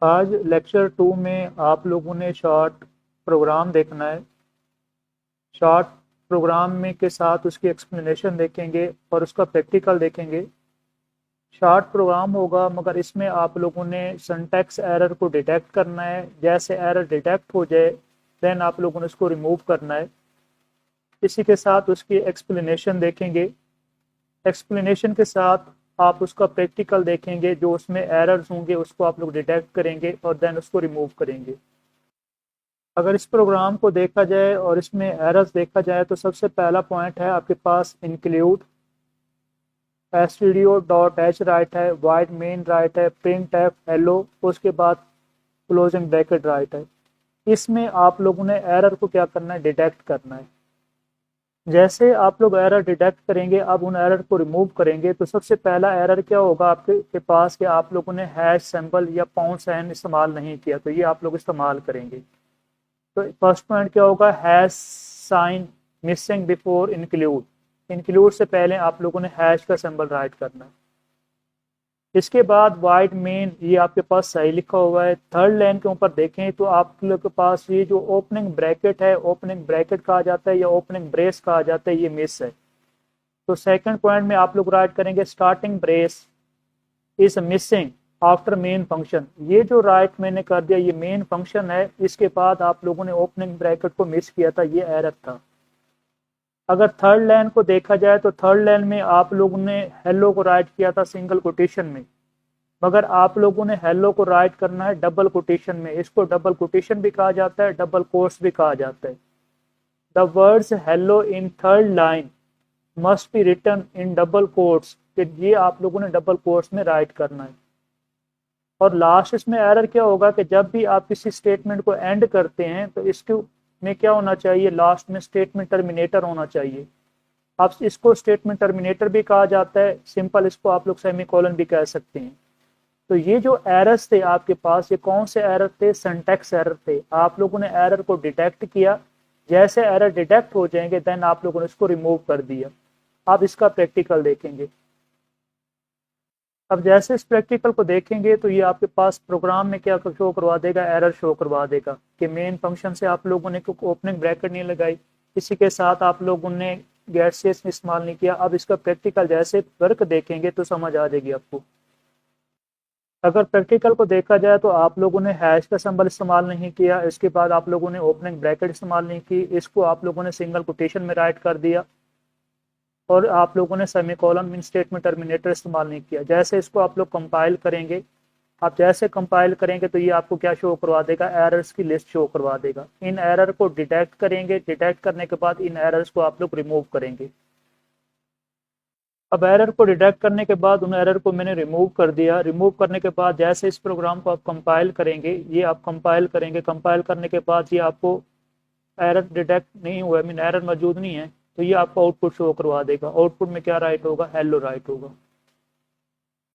आज लेक्चर 2 में आप लोगों ने शॉर्ट प्रोग्राम देखना है। शॉर्ट प्रोग्राम में के साथ उसकी एक्सप्लेनेशन देखेंगे और उसका प्रैक्टिकल देखेंगे। शॉर्ट प्रोग्राम होगा मगर इसमें आप लोगों ने सिंटैक्स एरर को डिटेक्ट करना है। जैसे एरर डिटेक्ट हो जाए देन आप लोगों ने उसको रिमूव करना है। इसी के साथ उसकी एक्सप्लेनेशन देखेंगे। एक्सप्लेनेशन के साथ आप उसका प्रैक्टिकल देखेंगे। जो उसमें एरर्स होंगे उसको आप लोग डिटेक्ट करेंगे और देन उसको रिमूव करेंगे। अगर इस प्रोग्राम को देखा जाए और इसमें एरर्स देखा जाए तो सबसे पहला पॉइंट है आपके पास इंक्लूड stdio.h राइट है, वाइड मेन राइट है, प्रिंट एफ हेलो, उसके बाद क्लोजिंग ब्रैकेट राइट है। इसमें आप लोगों ने एरर को क्या करना है, डिटेक्ट करना है। जैसे आप लोग एरर डिटेक्ट करेंगे, अब उन एरर को रिमूव करेंगे तो सबसे पहला एरर क्या होगा आपके पास कि आप लोगों ने हैश सिंबल या पाउंड साइन इस्तेमाल नहीं किया, तो ये आप लोग इस्तेमाल करेंगे। तो फर्स्ट पॉइंट क्या होगा, hash sign missing before include. Include से पहले आप लोगों ने हैश का सिंबल राइट करना है। इसके बाद वाइड मेन, ये आपके पास सही लिखा हुआ है। थर्ड लाइन के ऊपर देखें तो आप लोग के पास ये जो ओपनिंग ब्रैकेट है, ओपनिंग ब्रैकेट कहा जाता है या ओपनिंग ब्रेस कहा जाता है, ये मिस है। तो सेकंड पॉइंट में आप लोग राइट करेंगे starting brace is missing after main function. ये जो राइट मैंने कर दिया ये मेन फंक्शन है, इसके बाद आप लोगों ने ओपनिंग ब्रैकेट को मिस किया था, ये एरर था। अगर थर्ड लाइन को देखा जाए तो थर्ड लाइन में आप लोगों ने हेलो को राइट किया था सिंगल कोटेशन में, मगर आप लोगों ने हेलो को राइट करना है डबल कोटेशन में। इसको डबल कोटेशन भी कहा जाता है, डबल कोट्स भी कहा जाता है। The words hello in third line must be written in double quotes, ये आप लोगों ने डबल कोट्स में राइट करना है। और लास्ट इसमें एरर क्या होगा कि जब भी आप किसी स्टेटमेंट को एंड करते हैं तो इसके में क्या होना चाहिए, लास्ट में स्टेटमेंट टर्मिनेटर होना चाहिए। आप इसको स्टेटमेंट टर्मिनेटर भी कहा जाता है, सिंपल इसको आप लोग सेमीकोलन भी कह सकते हैं। तो ये जो एरर्स थे आपके पास, ये कौन से एरर थे, सिंटैक्स एरर थे। आप लोगों ने एरर को डिटेक्ट किया, जैसे एरर डिटेक्ट हो जाएंगे देन आप लोगों ने इसको रिमूव कर दिया। आप इसका प्रैक्टिकल देखेंगे। अब जैसे इस प्रैक्टिकल को देखेंगे तो ये आपके पास प्रोग्राम में क्या शो करवा देगा, एरर शो करवा देगा कि मेन फंक्शन से आप लोगों ने ओपनिंग ब्रैकेट नहीं लगाई, इसी के साथ आप लोगों ने गेट सेस इस्तेमाल नहीं किया। अब इसका प्रैक्टिकल जैसे वर्क देखेंगे तो समझ आ जाएगी आपको। अगर प्रैक्टिकल को देखा जाए तो आप लोगों ने हैश का सिंबल इस्तेमाल नहीं किया, इसके बाद आप लोगों ने ओपनिंग ब्रैकेट इस्तेमाल नहीं की, इसको आप लोगों ने सिंगल कोटेशन में राइट कर दिया, और आप लोगों ने सेमीकोलन मीन स्टेटमेंट टर्मिनेटर इस्तेमाल नहीं किया। जैसे इसको आप लोग कंपाइल करेंगे, आप जैसे कंपाइल करेंगे तो ये आपको क्या शो करवा देगा, एरर्स की लिस्ट शो करवा देगा। इन एरर को डिटेक्ट करेंगे, डिटेक्ट करने के बाद इन एरर्स को आप लोग रिमूव करेंगे। अब एरर को डिटेक्ट करने के बाद उन एरर को मैंने रिमूव कर दिया। रिमूव करने के बाद जैसे इस प्रोग्राम को आप कंपाइल करेंगे, ये आप कंपाइल करेंगे, कंपाइल करने के बाद ये आपको एरर डिटेक्ट नहीं हुआ, मीन एरर मौजूद नहीं है, तो ये आपको आउटपुट शो करवा देगा। आउटपुट में क्या राइट होगा, हेलो राइट होगा।